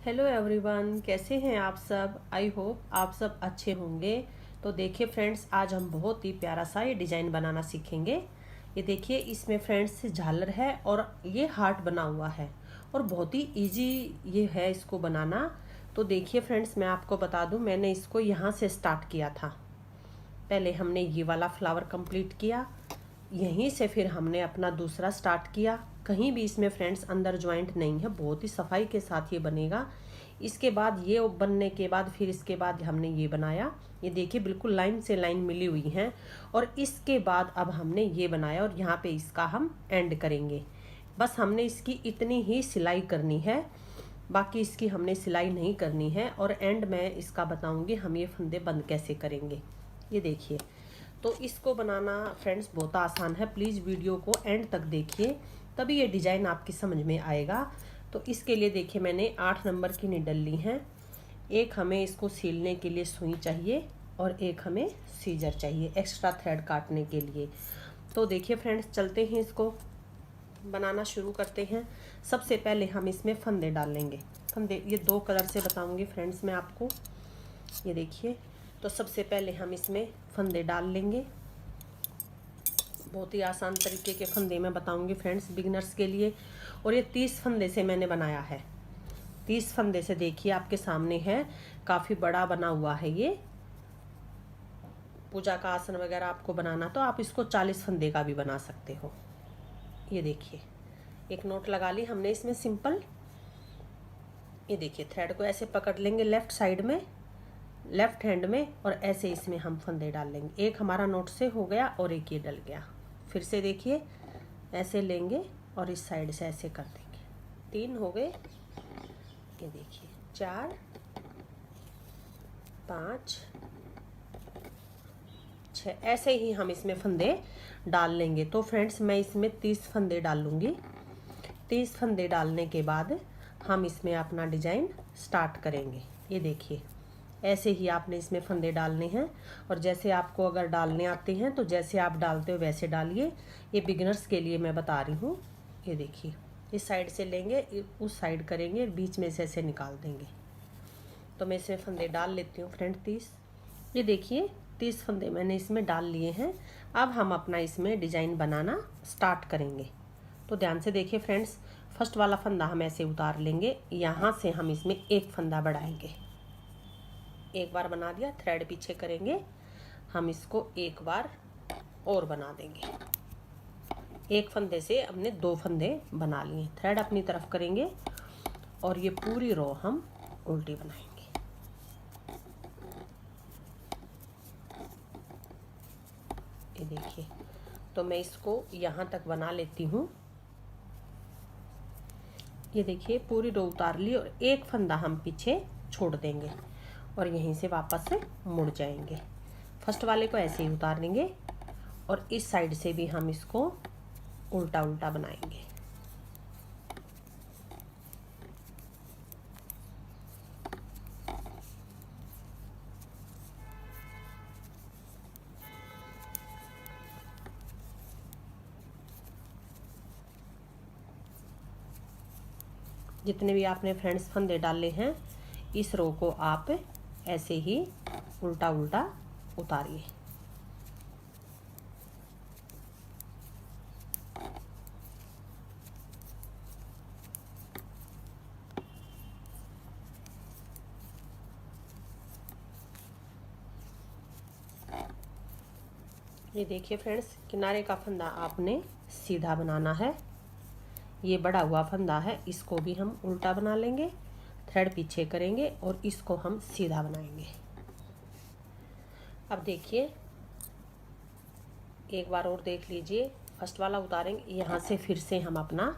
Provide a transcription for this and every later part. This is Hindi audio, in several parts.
हेलो एवरीवन, कैसे हैं आप सब। आई होप आप सब अच्छे होंगे। तो देखिए फ्रेंड्स, आज हम बहुत ही प्यारा सा ये डिज़ाइन बनाना सीखेंगे। ये देखिए, इसमें फ्रेंड्स झालर है और ये हार्ट बना हुआ है और बहुत ही इजी ये है इसको बनाना। तो देखिए फ्रेंड्स, मैं आपको बता दूं, मैंने इसको यहाँ से स्टार्ट किया था। पहले हमने ये वाला फ्लावर कंप्लीट किया, यहीं से फिर हमने अपना दूसरा स्टार्ट किया। कहीं भी इसमें फ्रेंड्स अंदर ज्वाइंट नहीं है, बहुत ही सफाई के साथ ये बनेगा। इसके बाद ये बनने के बाद फिर इसके बाद हमने ये बनाया। ये देखिए बिल्कुल लाइन से लाइन मिली हुई हैं। और इसके बाद अब हमने ये बनाया और यहाँ पे इसका हम एंड करेंगे। बस हमने इसकी इतनी ही सिलाई करनी है, बाकी इसकी हमने सिलाई नहीं करनी है। और एंड में इसका बताऊंगी हम ये फंदे बंद कैसे करेंगे। ये देखिए, तो इसको बनाना फ्रेंड्स बहुत आसान है। प्लीज़ वीडियो को एंड तक देखिए, तभी ये डिज़ाइन आपकी समझ में आएगा। तो इसके लिए देखिए, मैंने 8 नंबर की नीडल ली हैं। एक हमें इसको सीलने के लिए सुई चाहिए और एक हमें सीजर चाहिए एक्स्ट्रा थ्रेड काटने के लिए। तो देखिए फ्रेंड्स, चलते हैं, इसको बनाना शुरू करते हैं। सबसे पहले हम इसमें फंदे डाल लेंगे। फंदे ये 2 कलर से बताऊंगी फ्रेंड्स मैं आपको। ये देखिए, तो सबसे पहले हम इसमें फंदे डाल लेंगे। बहुत ही आसान तरीके के फंदे मैं बताऊंगी फ्रेंड्स बिगिनर्स के लिए। और ये 30 फंदे से मैंने बनाया है। 30 फंदे से देखिए आपके सामने है, काफ़ी बड़ा बना हुआ है ये। पूजा का आसन वगैरह आपको बनाना तो आप इसको 40 फंदे का भी बना सकते हो। ये देखिए, एक नोट लगा ली हमने इसमें सिंपल। ये देखिए, थ्रेड को ऐसे पकड़ लेंगे लेफ्ट साइड में, लेफ्ट हैंड में, और ऐसे इसमें हम फंदे डाल लेंगे। एक हमारा नोट से हो गया और एक ये डल गया। फिर से देखिए, ऐसे लेंगे और इस साइड से ऐसे कर देंगे। 3 हो गए। ये देखिए, 4 5 6 ऐसे ही हम इसमें फंदे डाल लेंगे। तो फ्रेंड्स, मैं इसमें 30 फंदे डाल लूँगी। 30 फंदे डालने के बाद हम इसमें अपना डिजाइन स्टार्ट करेंगे। ये देखिए, ऐसे ही आपने इसमें फंदे डालने हैं। और जैसे आपको अगर डालने आते हैं तो जैसे आप डालते हो वैसे डालिए। ये बिगिनर्स के लिए मैं बता रही हूँ। ये देखिए, इस साइड से लेंगे, उस साइड करेंगे, बीच में से ऐसे निकाल देंगे। तो मैं इसमें फंदे डाल लेती हूँ फ्रेंड 30। ये देखिए, 30 फंदे मैंने इसमें डाल लिए हैं। अब हम अपना इसमें डिजाइन बनाना स्टार्ट करेंगे। तो ध्यान से देखिए फ्रेंड्स, फर्स्ट वाला फंदा हम ऐसे उतार लेंगे। यहाँ से हम इसमें एक फंदा बढ़ाएंगे। एक बार बना दिया, थ्रेड पीछे करेंगे, हम इसको एक बार और बना देंगे। एक फंदे से हमने 2 फंदे बना लिए। थ्रेड अपनी तरफ करेंगे और ये पूरी रो हम उल्टी बनाएंगे। ये देखिए, तो मैं इसको यहाँ तक बना लेती हूँ। ये देखिए, पूरी रो उतार ली और एक फंदा हम पीछे छोड़ देंगे और यहीं से वापस से मुड़ जाएंगे। फर्स्ट वाले को ऐसे ही उतार देंगे और इस साइड से भी हम इसको उल्टा उल्टा बनाएंगे। जितने भी आपने फ्रेंड्स फंदे डाले हैं, इस रो को आप ऐसे ही उल्टा उल्टा उतारिए। ये देखिए फ्रेंड्स, किनारे का फंदा आपने सीधा बनाना है। ये बड़ा हुआ फंदा है, इसको भी हम उल्टा बना लेंगे। थ्रेड पीछे करेंगे और इसको हम सीधा बनाएंगे। अब देखिए, एक बार और देख लीजिए, फर्स्ट वाला उतारेंगे, यहाँ से फिर से हम अपना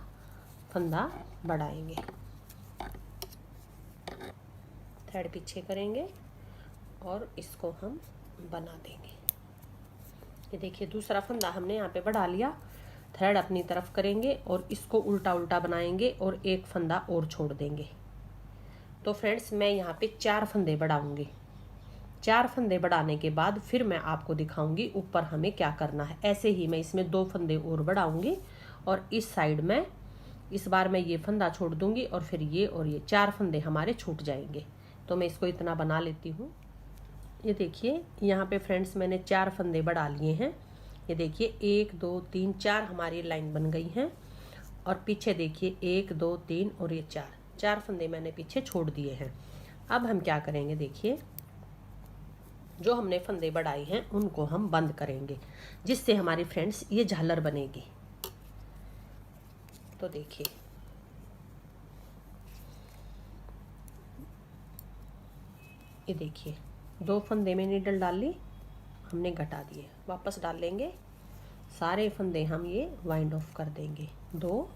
फंदा बढ़ाएंगे। थ्रेड पीछे करेंगे और इसको हम बना देंगे। ये देखिए, दूसरा फंदा हमने यहाँ पे बढ़ा लिया। थ्रेड अपनी तरफ करेंगे और इसको उल्टा उल्टा बनाएंगे और एक फंदा और छोड़ देंगे। तो फ्रेंड्स, मैं यहाँ पे 4 फंदे बढ़ाऊंगी। 4 फंदे बढ़ाने के बाद फिर मैं आपको दिखाऊंगी ऊपर हमें क्या करना है। ऐसे ही मैं इसमें 2 फंदे और बढ़ाऊंगी और इस साइड में इस बार मैं ये फंदा छोड़ दूंगी और फिर ये और ये 4 फंदे हमारे छूट जाएंगे। तो मैं इसको इतना बना लेती हूँ। ये देखिए यहाँ पे फ्रेंड्स मैंने 4 फंदे बढ़ा लिए हैं। ये देखिए 1 2 3 4 हमारी लाइन बन गई हैं। और पीछे देखिए 1 2 3 और ये 4 फंदे मैंने पीछे छोड़ दिए हैं। अब हम क्या करेंगे, देखिए जो हमने फंदे बढ़ाए हैं उनको हम बंद करेंगे, जिससे हमारी फ्रेंड्स ये झालर बनेगी। तो देखिए ये देखिए 2 फंदे में नीडल डाल ली, हमने घटा दिए, वापस डाल लेंगे। सारे फंदे हम ये वाइंड ऑफ कर देंगे। 2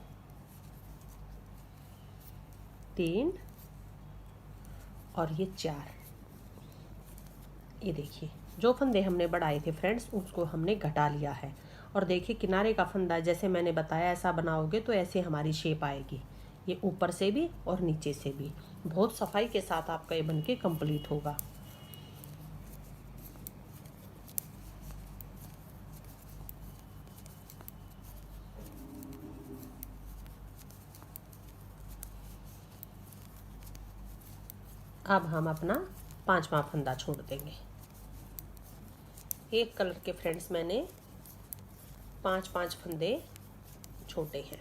3 और ये 4। ये देखिए जो फंदे हमने बढ़ाए थे फ्रेंड्स उसको हमने घटा लिया है। और देखिए किनारे का फंदा जैसे मैंने बताया ऐसा बनाओगे तो ऐसे हमारी शेप आएगी, ये ऊपर से भी और नीचे से भी। बहुत सफाई के साथ आपका ये बनके कंप्लीट होगा। अब हम अपना 5वां फंदा छोड़ देंगे। एक कलर के फ्रेंड्स मैंने 5 फंदे छोटे हैं।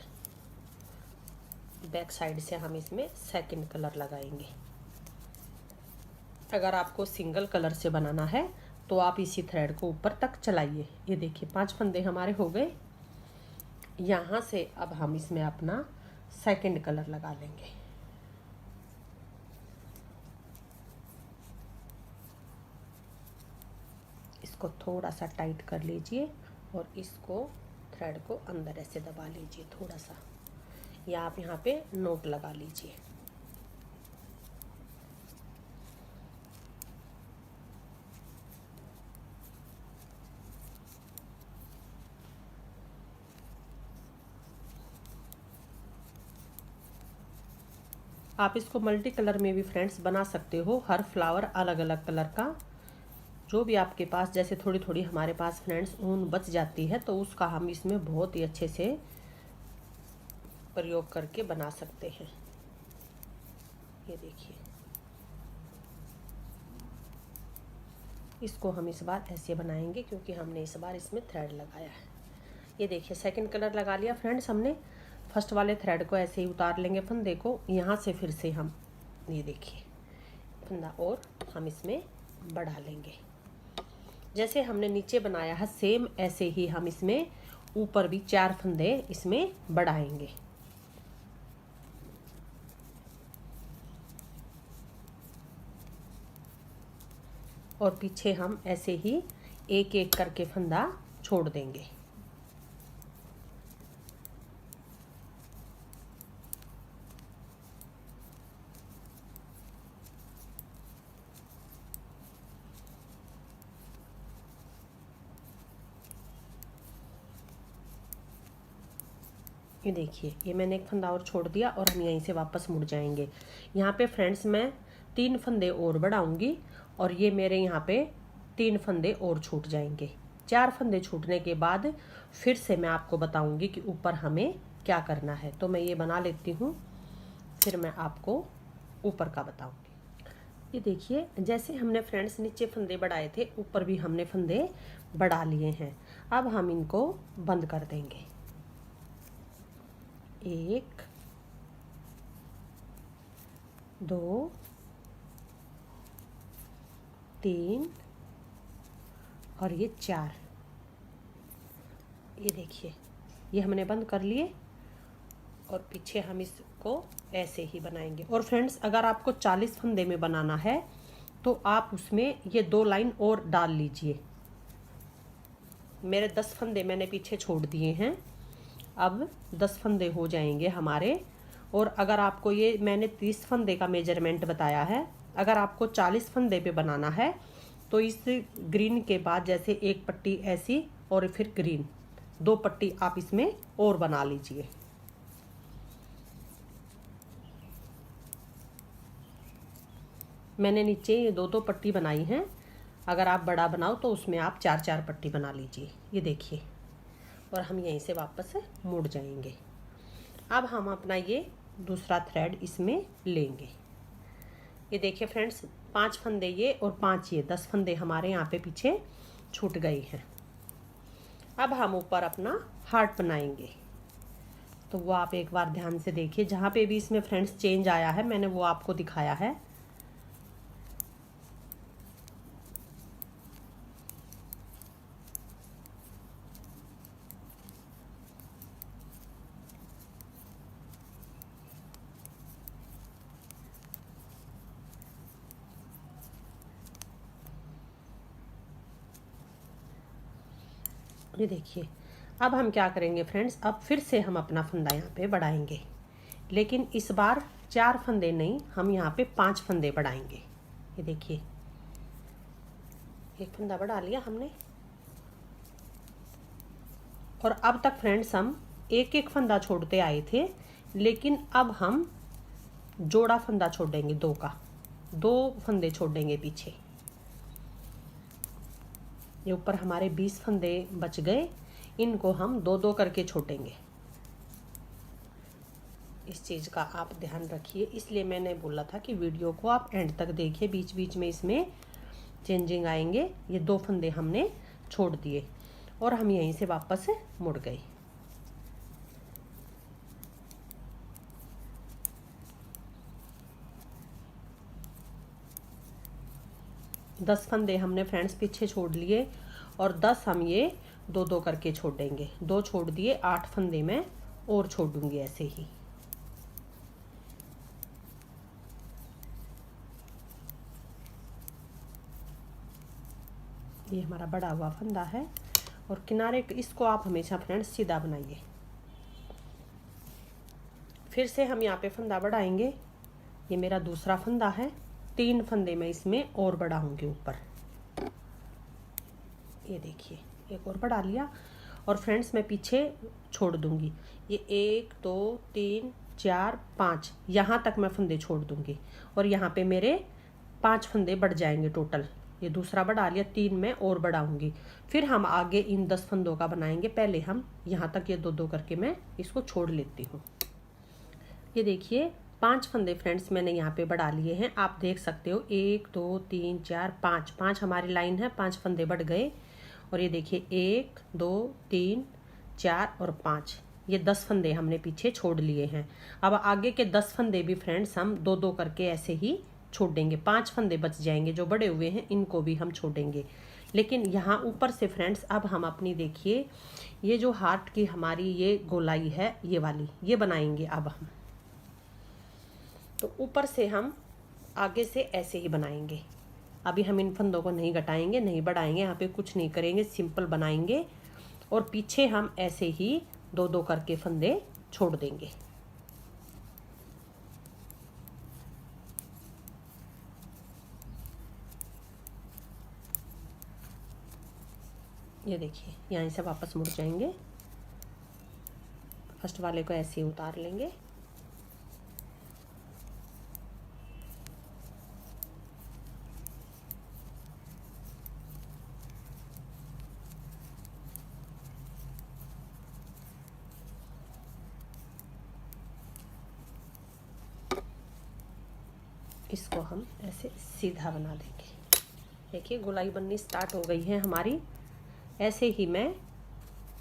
बैक साइड से हम इसमें सेकंड कलर लगाएंगे। अगर आपको सिंगल कलर से बनाना है तो आप इसी थ्रेड को ऊपर तक चलाइए। ये देखिए 5 फंदे हमारे हो गए। यहाँ से अब हम इसमें अपना सेकंड कलर लगा लेंगे। इसको थोड़ा सा टाइट कर लीजिए और इसको थ्रेड को अंदर ऐसे दबा लीजिए थोड़ा सा, या आप यहाँ पे नोट लगा लीजिए। आप इसको मल्टी कलर में भी फ्रेंड्स बना सकते हो, हर फ्लावर अलग अलग कलर का, जो भी आपके पास। जैसे थोड़ी थोड़ी हमारे पास फ्रेंड्स ऊन बच जाती है तो उसका हम इसमें बहुत ही अच्छे से प्रयोग करके बना सकते हैं। ये देखिए इसको हम इस बार ऐसे बनाएंगे क्योंकि हमने इस बार इसमें थ्रेड लगाया है। ये देखिए सेकंड कलर लगा लिया फ्रेंड्स हमने। फर्स्ट वाले थ्रेड को ऐसे ही उतार लेंगे फंदे को, यहाँ से फिर से हम ये देखिए फंदा और हम इसमें बढ़ा लेंगे। जैसे हमने नीचे बनाया है सेम ऐसे ही हम इसमें ऊपर भी 4 फंदे इसमें बढ़ाएंगे। और पीछे हम ऐसे ही एक एक करके फंदा छोड़ देंगे। ये देखिए ये मैंने एक फंदा और छोड़ दिया और हम यहीं से वापस मुड़ जाएंगे। यहाँ पे फ्रेंड्स मैं 3 फंदे और बढ़ाऊंगी और ये मेरे यहाँ पे 3 फंदे और छूट जाएंगे। 4 फंदे छूटने के बाद फिर से मैं आपको बताऊंगी कि ऊपर हमें क्या करना है। तो मैं ये बना लेती हूँ, फिर मैं आपको ऊपर का बताऊंगी। ये देखिए जैसे हमने फ्रेंड्स नीचे फंदे बढ़ाए थे ऊपर भी हमने फंदे बढ़ा लिए हैं। अब हम इनको बंद कर देंगे। 1 2 3 और ये 4। ये देखिए ये हमने बंद कर लिए और पीछे हम इसको ऐसे ही बनाएंगे। और फ्रेंड्स अगर आपको 40 फंदे में बनाना है तो आप उसमें ये 2 लाइन और डाल लीजिए। मेरे 10 फंदे मैंने पीछे छोड़ दिए हैं, अब 10 फंदे हो जाएंगे हमारे। और अगर आपको ये मैंने 30 फंदे का मेजरमेंट बताया है, अगर आपको 40 फंदे पे बनाना है तो इस ग्रीन के बाद जैसे एक पट्टी ऐसी और फिर ग्रीन 2 पट्टी आप इसमें और बना लीजिए। मैंने नीचे ये 2 पट्टी बनाई हैं, अगर आप बड़ा बनाओ तो उसमें आप 4 पट्टी बना लीजिए। ये देखिए और हम यहीं से वापस मुड़ जाएंगे। अब हम अपना ये दूसरा थ्रेड इसमें लेंगे। ये देखिए फ्रेंड्स, 5 फंदे ये और 5 ये, 10 फंदे हमारे यहाँ पे पीछे छूट गए हैं। अब हम ऊपर अपना हार्ट बनाएंगे। तो वो आप एक बार ध्यान से देखिए, जहाँ पे भी इसमें फ्रेंड्स चेंज आया है मैंने वो आपको दिखाया है। ये देखिए, अब हम क्या करेंगे फ्रेंड्स, अब फिर से हम अपना फंदा यहाँ पे बढ़ाएंगे, लेकिन इस बार 4 फंदे नहीं, हम यहाँ पे 5 फंदे बढ़ाएंगे। ये देखिए, एक फंदा बढ़ा लिया हमने, और अब तक फ्रेंड्स हम एक एक फंदा छोड़ते आए थे, लेकिन अब हम जोड़ा फंदा छोड़ेंगे, 2 का 2 फंदे छोड़ेंगे पीछे। ये ऊपर हमारे 20 फंदे बच गए, इनको हम 2-2 करके छोड़ेंगे। इस चीज़ का आप ध्यान रखिए, इसलिए मैंने बोला था कि वीडियो को आप एंड तक देखिए, बीच बीच में इसमें चेंजिंग आएंगे। ये 2 फंदे हमने छोड़ दिए और हम यहीं से वापस मुड़ गए। दस फंदे हमने फ्रेंड्स पीछे छोड़ लिए और 10 हम ये 2-2 करके छोड़ेंगे। 2 छोड़ दिए, 8 फंदे मैं और छोड़ूंगी ऐसे ही। ये हमारा बड़ा हुआ फंदा है और किनारे इसको आप हमेशा फ्रेंड्स सीधा बनाइए। फिर से हम यहाँ पे फंदा बढ़ाएंगे। ये मेरा दूसरा फंदा है, 3 फंदे मैं इसमें और बढ़ाऊंगी ऊपर। ये देखिए, एक और बढ़ा लिया और फ्रेंड्स मैं पीछे छोड़ दूंगी। ये 1 2 3 4 5 यहाँ तक मैं फंदे छोड़ दूंगी और यहाँ पे मेरे 5 फंदे बढ़ जाएंगे टोटल। ये दूसरा बढ़ा लिया, 3 मैं और बढ़ाऊंगी। फिर हम आगे इन 10 फंदों का बनाएंगे। पहले हम यहाँ तक ये 2-2 करके मैं इसको छोड़ लेती हूँ। ये देखिए, 5 फंदे फ्रेंड्स मैंने यहाँ पे बढ़ा लिए हैं, आप देख सकते हो। 1 2 3 4 5 5 हमारी लाइन है, 5 फंदे बढ़ गए। और ये देखिए 1 2 3 4 और 5, ये 10 फंदे हमने पीछे छोड़ लिए हैं। अब आगे के 10 फंदे भी फ्रेंड्स हम 2-2 करके ऐसे ही छोड़ेंगे। 5 फंदे बच जाएंगे जो बड़े हुए हैं, इनको भी हम छोड़ेंगे। लेकिन यहाँ ऊपर से फ्रेंड्स अब हम अपनी देखिए, ये जो हार्ट की हमारी ये गोलाई है, ये वाली ये बनाएंगे अब हम। तो ऊपर से हम आगे से ऐसे ही बनाएंगे। अभी हम इन फंदों को नहीं घटाएंगे, नहीं बढ़ाएंगे, यहाँ पे कुछ नहीं करेंगे, सिंपल बनाएंगे। और पीछे हम ऐसे ही 2-2 करके फंदे छोड़ देंगे। ये देखिए, यहाँ से वापस मुड़ जाएंगे। फर्स्ट वाले को ऐसे ही उतार लेंगे। इसको हम ऐसे सीधा बना देंगे। देखिए, गोलाई बननी स्टार्ट हो गई है हमारी। ऐसे ही मैं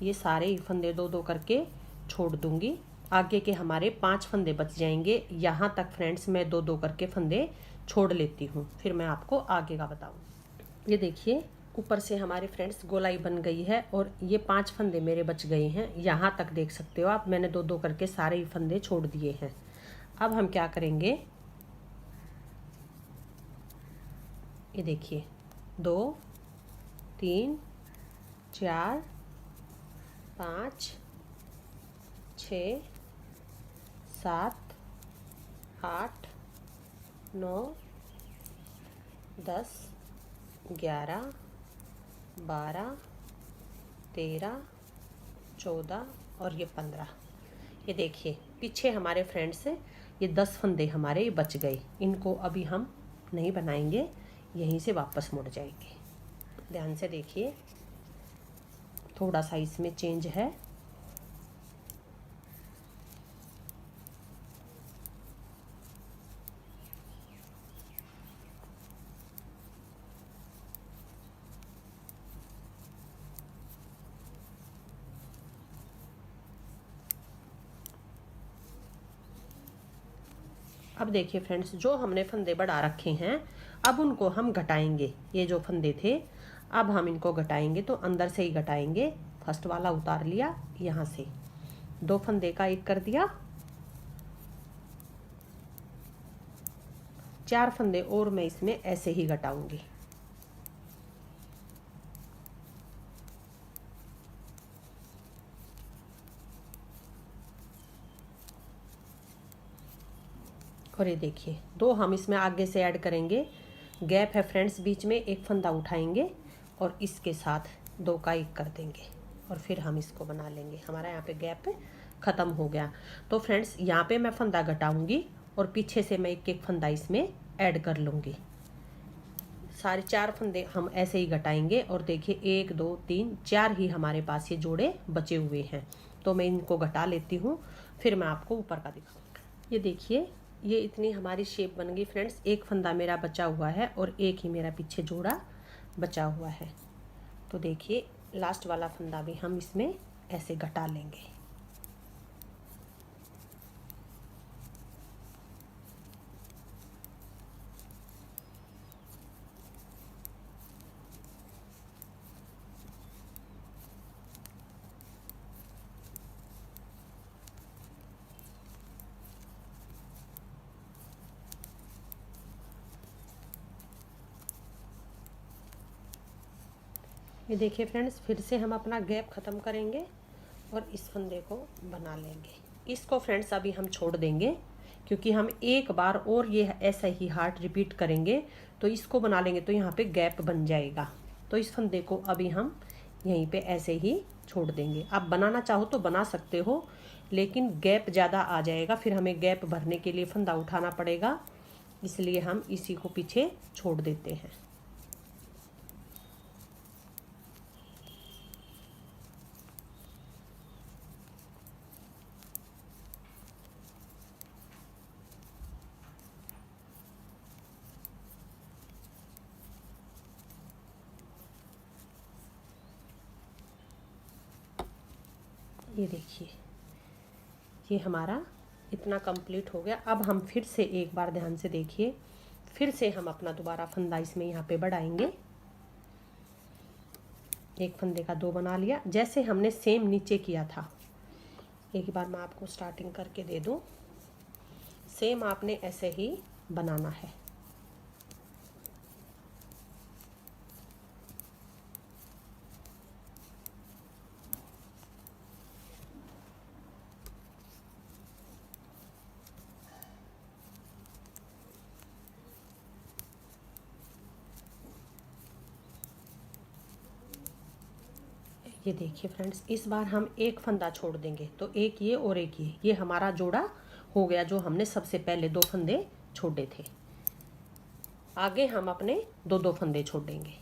ये सारे ही फंदे 2-2 करके छोड़ दूंगी। आगे के हमारे 5 फंदे बच जाएंगे। यहाँ तक फ्रेंड्स मैं 2-2 करके फंदे छोड़ लेती हूँ, फिर मैं आपको आगे का बताऊँ। ये देखिए, ऊपर से हमारे फ्रेंड्स गोलाई बन गई है और ये 5 फंदे मेरे बच गए हैं। यहाँ तक देख सकते हो आप, मैंने 2-2 करके सारे ही फंदे छोड़ दिए हैं। अब हम क्या करेंगे, ये देखिए, 2 3 4 5 6 7 8 9 10 11 12 13 14 और ये 15। ये देखिए, पीछे हमारे फ्रेंड्स ये 10 फंदे हमारे बच गए। इनको अभी हम नहीं बनाएंगे, यहीं से वापस मुड़ जाएंगे। ध्यान से देखिए, थोड़ा सा इसमें चेंज है। अब देखिए फ्रेंड्स, जो हमने फंदे बढ़ा रखे हैं अब उनको हम घटाएंगे। ये जो फंदे थे अब हम इनको घटाएंगे, तो अंदर से ही घटाएंगे। फर्स्ट वाला उतार लिया, यहाँ से 2 फंदे का एक कर दिया, 4 फंदे और मैं इसमें ऐसे ही घटाऊंगी। और ये देखिए 2 हम इसमें आगे से ऐड करेंगे। गैप है फ्रेंड्स बीच में, एक फंदा उठाएंगे और इसके साथ 2 का एक कर देंगे और फिर हम इसको बना लेंगे। हमारा यहाँ पे गैप ख़त्म हो गया। तो फ्रेंड्स यहाँ पे मैं फंदा घटाऊंगी और पीछे से मैं एक एक फंदा इसमें ऐड कर लूँगी। सारे 4 फंदे हम ऐसे ही घटाएंगे और देखिए 1 2 3 4 ही हमारे पास ये जोड़े बचे हुए हैं। तो मैं इनको घटा लेती हूँ, फिर मैं आपको ऊपर का दिखाऊंगा। ये देखिए ये इतनी हमारी शेप बन गई फ्रेंड्स। एक फंदा मेरा बचा हुआ है और एक ही मेरा पीछे जोड़ा बचा हुआ है। तो देखिए लास्ट वाला फंदा भी हम इसमें ऐसे घटा लेंगे। ये देखिए फ्रेंड्स, फिर से हम अपना गैप ख़त्म करेंगे और इस फंदे को बना लेंगे। इसको फ्रेंड्स अभी हम छोड़ देंगे, क्योंकि हम एक बार और ये ऐसा ही हार्ट रिपीट करेंगे तो इसको बना लेंगे तो यहाँ पे गैप बन जाएगा। तो इस फंदे को अभी हम यहीं पे ऐसे ही छोड़ देंगे। आप बनाना चाहो तो बना सकते हो, लेकिन गैप ज़्यादा आ जाएगा, फिर हमें गैप भरने के लिए फंदा उठाना पड़ेगा, इसलिए हम इसी को पीछे छोड़ देते हैं। ये देखिए ये हमारा इतना कंप्लीट हो गया। अब हम फिर से एक बार ध्यान से देखिए, फिर से हम अपना दोबारा फंदा इसमें यहाँ पे बढ़ाएंगे। एक फंदे का 2 बना लिया, जैसे हमने सेम नीचे किया था। एक बार मैं आपको स्टार्टिंग करके दे दूँ, सेम आपने ऐसे ही बनाना है। ये देखिए फ्रेंड्स, इस बार हम एक फंदा छोड़ देंगे, तो एक ये और एक ये हमारा जोड़ा हो गया, जो हमने सबसे पहले 2 फंदे छोड़े थे। आगे हम अपने 2-2 फंदे छोड़ेंगे।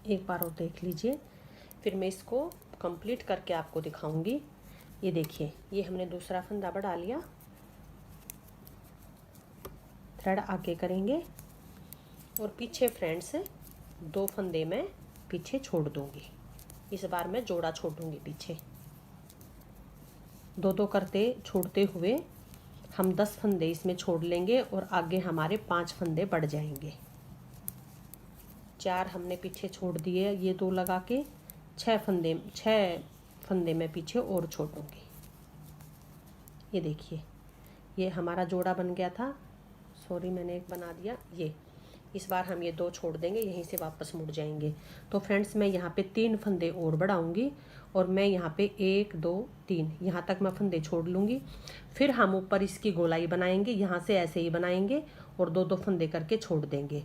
एक बार और देख लीजिए, फिर मैं इसको कंप्लीट करके आपको दिखाऊंगी। ये देखिए ये हमने दूसरा फंदा बढ़ा लिया, थ्रेड आगे करेंगे और पीछे फ्रेंड्स 2 फंदे मैं पीछे छोड़ दूंगी। इस बार मैं जोड़ा छोड़ दूंगी पीछे। 2-2 करते छोड़ते हुए हम 10 फंदे इसमें छोड़ लेंगे और आगे हमारे 5 फंदे बढ़ जाएंगे। 4 हमने पीछे छोड़ दिए, ये 2 लगा के 6 फंदे मैं पीछे और छोड़ूंगी। ये देखिए ये हमारा जोड़ा बन गया था। सॉरी मैंने एक बना दिया। ये इस बार हम ये 2 छोड़ देंगे, यहीं से वापस मुड़ जाएंगे। तो फ्रेंड्स मैं यहाँ पे 3 फंदे और बढ़ाऊंगी और मैं यहाँ पे 1 2 3 यहाँ तक मैं फंदे छोड़ लूँगी। फिर हम ऊपर इसकी गोलाई बनाएंगे, यहाँ से ऐसे ही बनाएंगे और 2-2 फंदे करके छोड़ देंगे।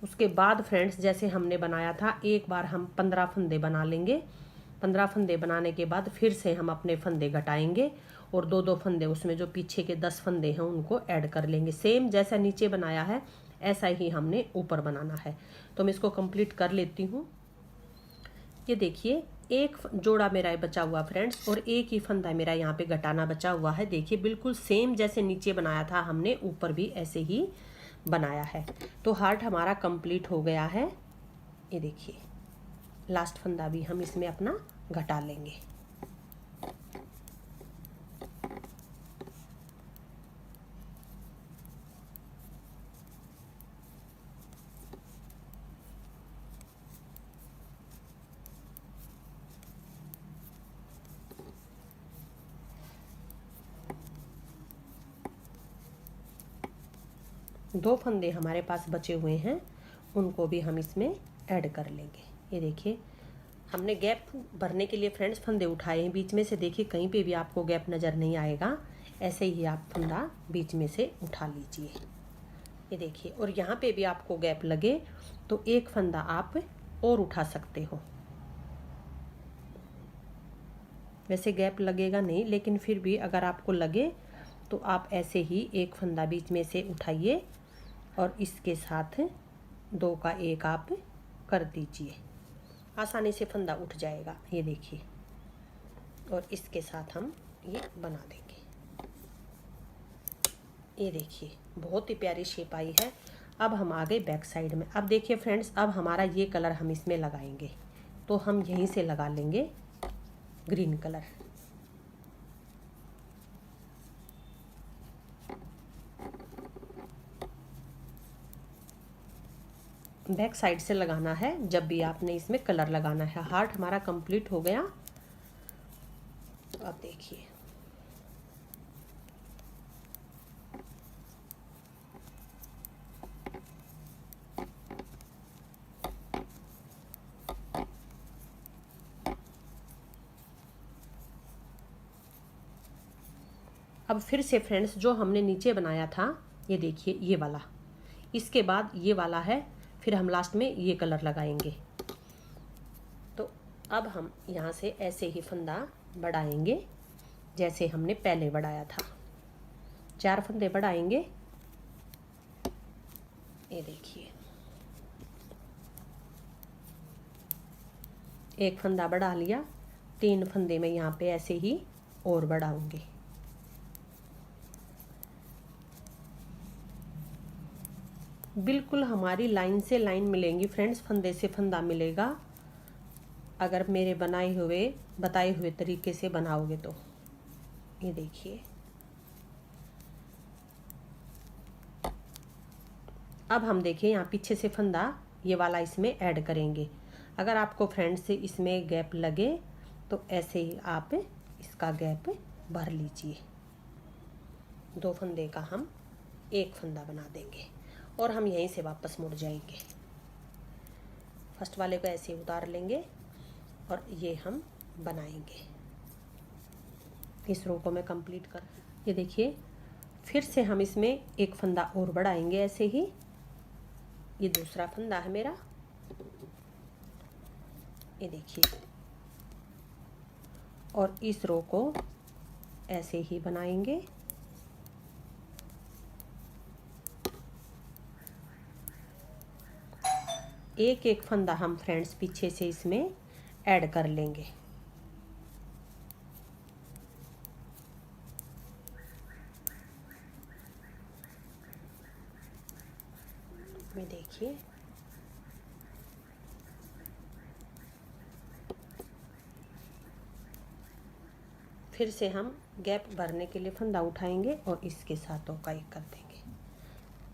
उसके बाद फ्रेंड्स जैसे हमने बनाया था, एक बार हम 15 फंदे बना लेंगे। 15 फंदे बनाने के बाद फिर से हम अपने फंदे घटाएंगे और 2-2 फंदे उसमें जो पीछे के 10 फंदे हैं उनको ऐड कर लेंगे। सेम जैसा नीचे बनाया है ऐसा ही हमने ऊपर बनाना है। तो मैं इसको कंप्लीट कर लेती हूँ। ये देखिए एक जोड़ा मेरा बचा हुआ फ्रेंड्स, और एक ही फंदा मेरा यहाँ पे घटाना बचा हुआ है। देखिए बिल्कुल सेम जैसे नीचे बनाया था हमने, ऊपर भी ऐसे ही बनाया है। तो हार्ट हमारा कंप्लीट हो गया है। ये देखिए लास्ट फंदा भी हम इसमें अपना घटा लेंगे। दो फंदे हमारे पास बचे हुए हैं, उनको भी हम इसमें ऐड कर लेंगे। ये देखिए हमने गैप भरने के लिए फ्रेंड्स फंदे उठाए हैं बीच में से। देखिए कहीं पे भी आपको गैप नज़र नहीं आएगा, ऐसे ही आप फंदा बीच में से उठा लीजिए। ये देखिए, और यहाँ पे भी आपको गैप लगे तो एक फंदा आप और उठा सकते हो। वैसे गैप लगेगा नहीं, लेकिन फिर भी अगर आपको लगे तो आप ऐसे ही एक फंदा बीच में से उठाइए और इसके साथ दो का एक आप कर दीजिए, आसानी से फंदा उठ जाएगा। ये देखिए, और इसके साथ हम ये बना देंगे। ये देखिए बहुत ही प्यारी शेप आई है। अब हम आ गए बैक साइड में। अब देखिए फ्रेंड्स, अब हमारा ये कलर हम इसमें लगाएंगे, तो हम यहीं से लगा लेंगे ग्रीन कलर। बैक साइड से लगाना है जब भी आपने इसमें कलर लगाना है। हार्ट हमारा कंप्लीट हो गया। तो अब देखिए अब फिर से फ्रेंड्स जो हमने नीचे बनाया था, ये देखिए ये वाला, इसके बाद ये वाला है, फिर हम लास्ट में ये कलर लगाएंगे। तो अब हम यहाँ से ऐसे ही फंदा बढ़ाएंगे जैसे हमने पहले बढ़ाया था। 4 फंदे बढ़ाएंगे। ये देखिए एक फंदा बढ़ा लिया, 3 फंदे में यहाँ पे ऐसे ही और बढ़ाऊंगी। बिल्कुल हमारी लाइन से लाइन मिलेंगी फ्रेंड्स, फंदे से फंदा मिलेगा अगर मेरे बताए हुए तरीके से बनाओगे तो। ये देखिए अब हम देखिए यहाँ पीछे से फंदा ये वाला इसमें ऐड करेंगे। अगर आपको फ्रेंड्स से इसमें गैप लगे तो ऐसे ही आप इसका गैप भर लीजिए। 2 फंदे का हम एक फंदा बना देंगे और हम यहीं से वापस मुड़ जाएंगे। फर्स्ट वाले को ऐसे उतार लेंगे और ये हम बनाएंगे। इस रो को मैं कंप्लीट कर, ये देखिए फिर से हम इसमें एक फंदा और बढ़ाएंगे ऐसे ही। ये दूसरा फंदा है मेरा, ये देखिए, और इस रो को ऐसे ही बनाएंगे। एक एक फंदा हम फ्रेंड्स पीछे से इसमें ऐड कर लेंगे। ये देखिए फिर से हम गैप भरने के लिए फंदा उठाएंगे और इसके साथ का एक कर देंगे।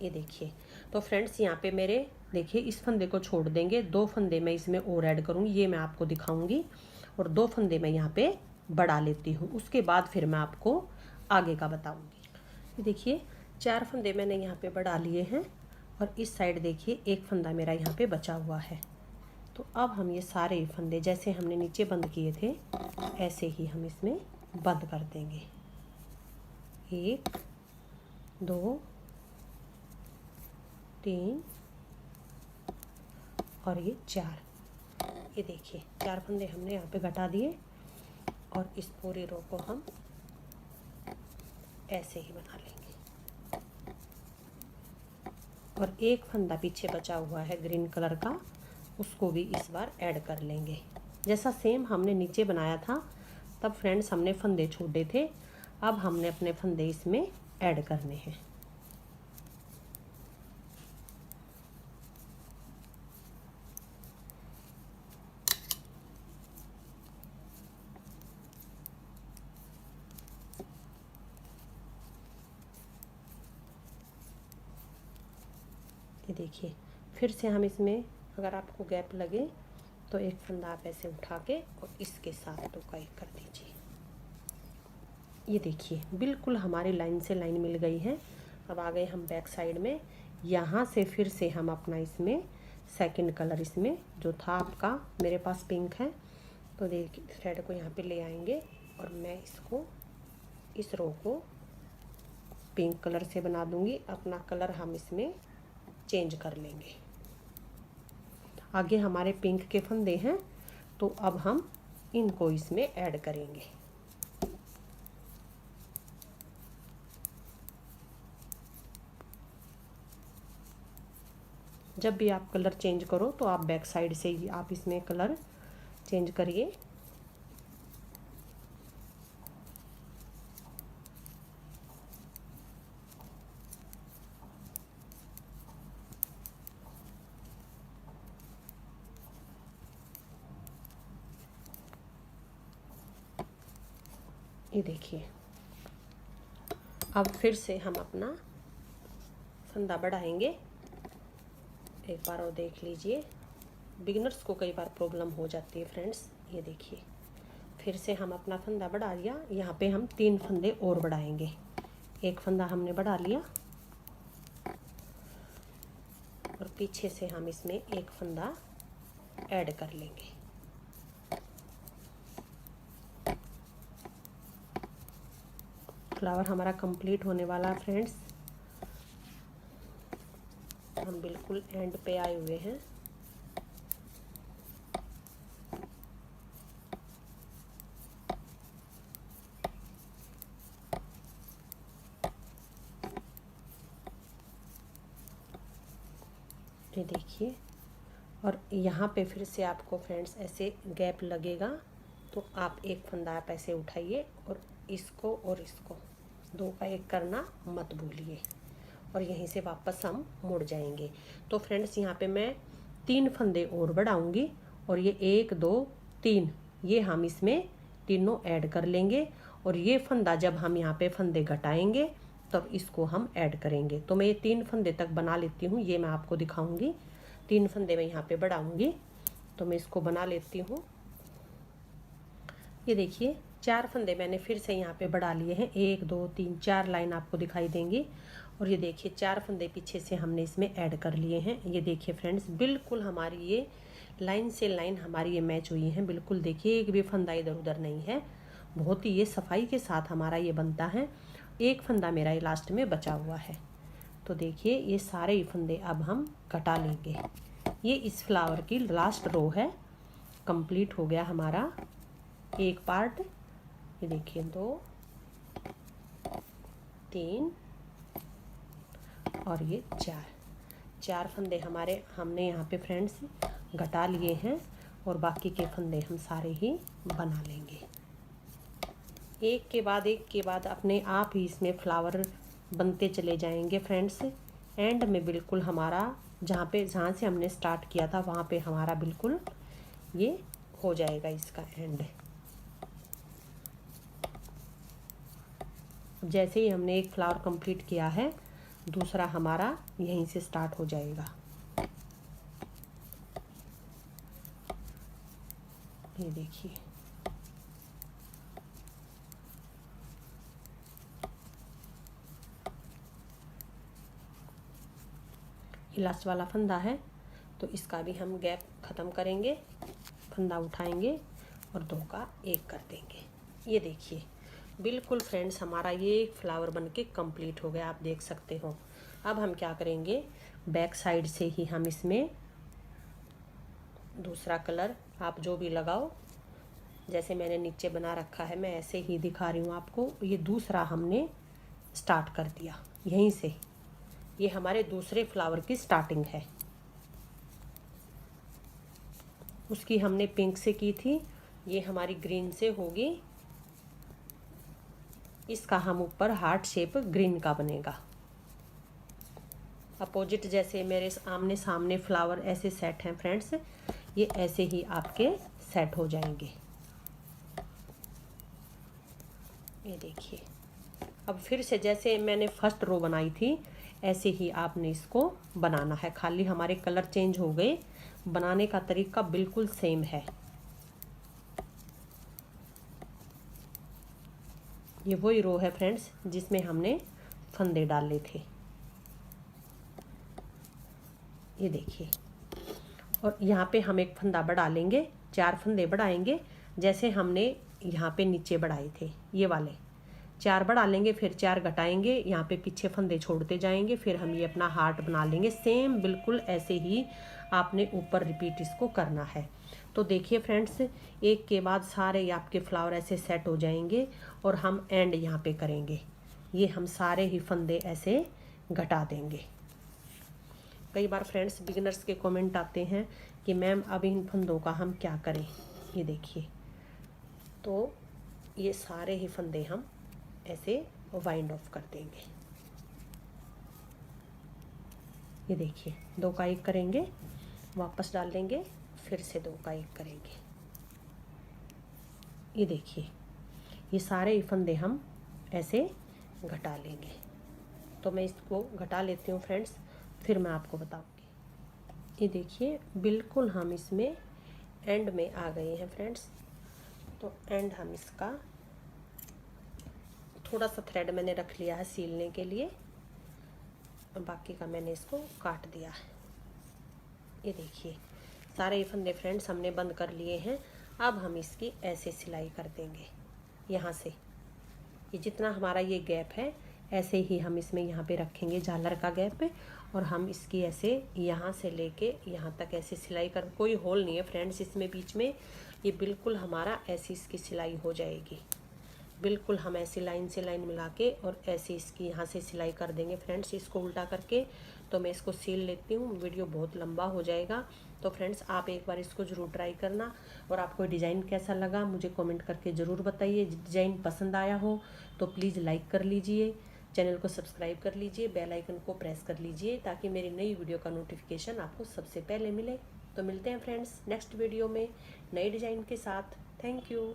ये देखिए, तो फ्रेंड्स यहाँ पे मेरे देखिए इस फंदे को छोड़ देंगे, 2 फंदे मैं इसमें और ऐड करूँगी, ये मैं आपको दिखाऊंगी। और 2 फंदे मैं यहाँ पे बढ़ा लेती हूँ, उसके बाद फिर मैं आपको आगे का बताऊँगी। ये देखिए 4 फंदे मैंने यहाँ पे बढ़ा लिए हैं और इस साइड देखिए एक फंदा मेरा यहाँ पे बचा हुआ है। तो अब हम ये सारे फंदे जैसे हमने नीचे बंद किए थे ऐसे ही हम इसमें बंद कर देंगे। 1 2 3 और ये 4। ये देखिए 4 फंदे हमने यहाँ पे घटा दिए और इस पूरे रो को हम ऐसे ही बना लेंगे और एक फंदा पीछे बचा हुआ है ग्रीन कलर का, उसको भी इस बार ऐड कर लेंगे। जैसा सेम हमने नीचे बनाया था तब फ्रेंड्स हमने फंदे छोड़े थे, अब हमने अपने फंदे इसमें ऐड करने हैं। ये देखिए, फिर से हम इसमें अगर आपको गैप लगे तो एक फंदा आप ऐसे उठा के और इसके साथ टोकाई कर दीजिए। ये देखिए बिल्कुल हमारी लाइन से लाइन मिल गई है। अब आ गए हम बैक साइड में। यहाँ से फिर से हम अपना इसमें सेकंड कलर, इसमें जो था आपका मेरे पास पिंक है, तो देखिए थ्रेड को यहाँ पे ले आएंगे और मैं इसको इस रो को पिंक कलर से बना दूंगी। अपना कलर हम इसमें चेंज कर लेंगे। आगे हमारे पिंक के फंदे हैं तो अब हम इनको इसमें ऐड करेंगे। जब भी आप कलर चेंज करो तो आप बैक साइड से ही आप इसमें कलर चेंज करिए। ये देखिए, अब फिर से हम अपना फंदा बढ़ाएंगे। एक बार और देख लीजिए, बिगिनर्स को कई बार प्रॉब्लम हो जाती है फ्रेंड्स। ये देखिए, फिर से हम अपना फंदा बढ़ा लिया। यहाँ पे हम 3 फंदे और बढ़ाएंगे। एक फंदा हमने बढ़ा लिया और पीछे से हम इसमें एक फंदा ऐड कर लेंगे। फ्लावर हमारा कंप्लीट होने वाला है फ्रेंड्स। हम बिल्कुल एंड पे आए हुए हैं। ये देखिए, और यहाँ पे फिर से आपको फ्रेंड्स ऐसे गैप लगेगा तो आप एक फंदा आप ऐसे उठाइए और इसको और इसको 2 का 1 करना मत भूलिए और यहीं से वापस हम मुड़ जाएंगे। तो फ्रेंड्स यहाँ पे मैं 3 फंदे और बढ़ाऊंगी और ये 1 2 3 ये हम इसमें तीनों ऐड कर लेंगे और ये फंदा जब हम यहाँ पे फंदे घटाएंगे तब इसको हम ऐड करेंगे। तो मैं ये 3 फंदे तक बना लेती हूँ, ये मैं आपको दिखाऊंगी। 3 फंदे मैं यहाँ पे बढ़ाऊंगी तो मैं इसको बना लेती हूँ। ये देखिए, 4 फंदे मैंने फिर से यहाँ पे बढ़ा लिए हैं। 1 2 3 4 लाइन आपको दिखाई देंगी और ये देखिए 4 फंदे पीछे से हमने इसमें ऐड कर लिए हैं। ये देखिए फ्रेंड्स, बिल्कुल हमारी ये लाइन से लाइन हमारी ये मैच हुई है। बिल्कुल देखिए, एक भी फंदा इधर उधर नहीं है। बहुत ही ये सफाई के साथ हमारा ये बनता है। एक फंदा मेरा ये लास्ट में बचा हुआ है। तो देखिए, ये सारे ही फंदे अब हम घटा लेंगे। ये इस फ्लावर की लास्ट रो है। कंप्लीट हो गया हमारा एक पार्ट। ये देखिए 2 3 और ये 4 फंदे हमारे हमने यहाँ पे फ्रेंड्स घटा लिए हैं और बाकी के फंदे हम सारे ही बना लेंगे। एक के बाद अपने आप ही इसमें फ्लावर बनते चले जाएंगे फ्रेंड्स। एंड में बिल्कुल हमारा जहाँ से हमने स्टार्ट किया था वहाँ पे हमारा बिल्कुल ये हो जाएगा इसका एंड। जैसे ही हमने एक फ्लावर कंप्लीट किया है, दूसरा हमारा यहीं से स्टार्ट हो जाएगा। ये देखिए, ये लास्ट वाला फंदा है तो इसका भी हम गैप ख़त्म करेंगे। फंदा उठाएंगे और 2 का 1 कर देंगे। ये देखिए, बिल्कुल फ्रेंड्स हमारा ये एक फ्लावर बनके कंप्लीट हो गया, आप देख सकते हो। अब हम क्या करेंगे, बैक साइड से ही हम इसमें दूसरा कलर आप जो भी लगाओ, जैसे मैंने नीचे बना रखा है मैं ऐसे ही दिखा रही हूँ आपको। ये दूसरा हमने स्टार्ट कर दिया यहीं से। ये हमारे दूसरे फ्लावर की स्टार्टिंग है। उसकी हमने पिंक से की थी, ये हमारी ग्रीन से होगी। इसका हम ऊपर हार्ट शेप ग्रीन का बनेगा। अपोजिट जैसे मेरे आमने सामने फ्लावर ऐसे सेट हैं फ्रेंड्स, ये ऐसे ही आपके सेट हो जाएंगे। ये देखिए, अब फिर से जैसे मैंने फर्स्ट रो बनाई थी ऐसे ही आपने इसको बनाना है। खाली हमारे कलर चेंज हो गए, बनाने का तरीका बिल्कुल सेम है। ये वही रो है फ्रेंड्स जिसमें हमने फंदे डाले थे। ये देखिए, और यहाँ पे हम एक फंदा बढ़ा लेंगे, 4 फंदे बढ़ाएंगे जैसे हमने यहाँ पे नीचे बढ़ाए थे। ये वाले 4 बढ़ा लेंगे, फिर 4 घटाएंगे, यहाँ पे पीछे फंदे छोड़ते जाएंगे, फिर हम ये अपना हार्ट बना लेंगे। सेम बिल्कुल ऐसे ही आपने ऊपर रिपीट इसको करना है। तो देखिए फ्रेंड्स, एक के बाद सारे आपके फ्लावर ऐसे सेट हो जाएंगे और हम एंड यहाँ पे करेंगे। ये हम सारे ही फंदे ऐसे घटा देंगे। कई बार फ्रेंड्स बिगिनर्स के कमेंट आते हैं कि मैम अब इन फंदों का हम क्या करें। ये देखिए, तो ये सारे ही फंदे हम ऐसे वाइंड ऑफ कर देंगे। ये देखिए, 2 का 1 करेंगे, वापस डाल देंगे, फिर से 2 का 1 करेंगे। ये देखिए, ये सारे ही फंदे हम ऐसे घटा लेंगे। तो मैं इसको घटा लेती हूँ फ्रेंड्स, फिर मैं आपको बताऊँगी। ये देखिए, बिल्कुल हम इसमें एंड में आ गए हैं फ्रेंड्स। तो एंड हम इसका थोड़ा सा थ्रेड मैंने रख लिया है सीलने के लिए, बाकी का मैंने इसको काट दिया है। ये देखिए, सारे ही फंदे फ्रेंड्स हमने बंद कर लिए हैं। अब हम इसकी ऐसे सिलाई कर देंगे। यहाँ से ये जितना हमारा ये गैप है ऐसे ही हम इसमें यहाँ पे रखेंगे झालर का गैप, और हम इसकी ऐसे यहाँ से लेके यहाँ तक ऐसे सिलाई कर, कोई होल नहीं है फ्रेंड्स इसमें बीच में, ये बिल्कुल हमारा ऐसी इसकी सिलाई हो जाएगी। बिल्कुल हम ऐसी लाइन से लाइन मिला के और ऐसे इसकी यहाँ से सिलाई कर देंगे फ्रेंड्स, इसको उल्टा करके। तो मैं इसको सील लेती हूँ, वीडियो बहुत लंबा हो जाएगा। तो फ्रेंड्स आप एक बार इसको ज़रूर ट्राई करना, और आपको डिज़ाइन कैसा लगा मुझे कमेंट करके ज़रूर बताइए। डिज़ाइन पसंद आया हो तो प्लीज़ लाइक कर लीजिए, चैनल को सब्सक्राइब कर लीजिए, बेल आइकन को प्रेस कर लीजिए ताकि मेरी नई वीडियो का नोटिफिकेशन आपको सबसे पहले मिले। तो मिलते हैं फ्रेंड्स नेक्स्ट वीडियो में नए डिज़ाइन के साथ। Thank you.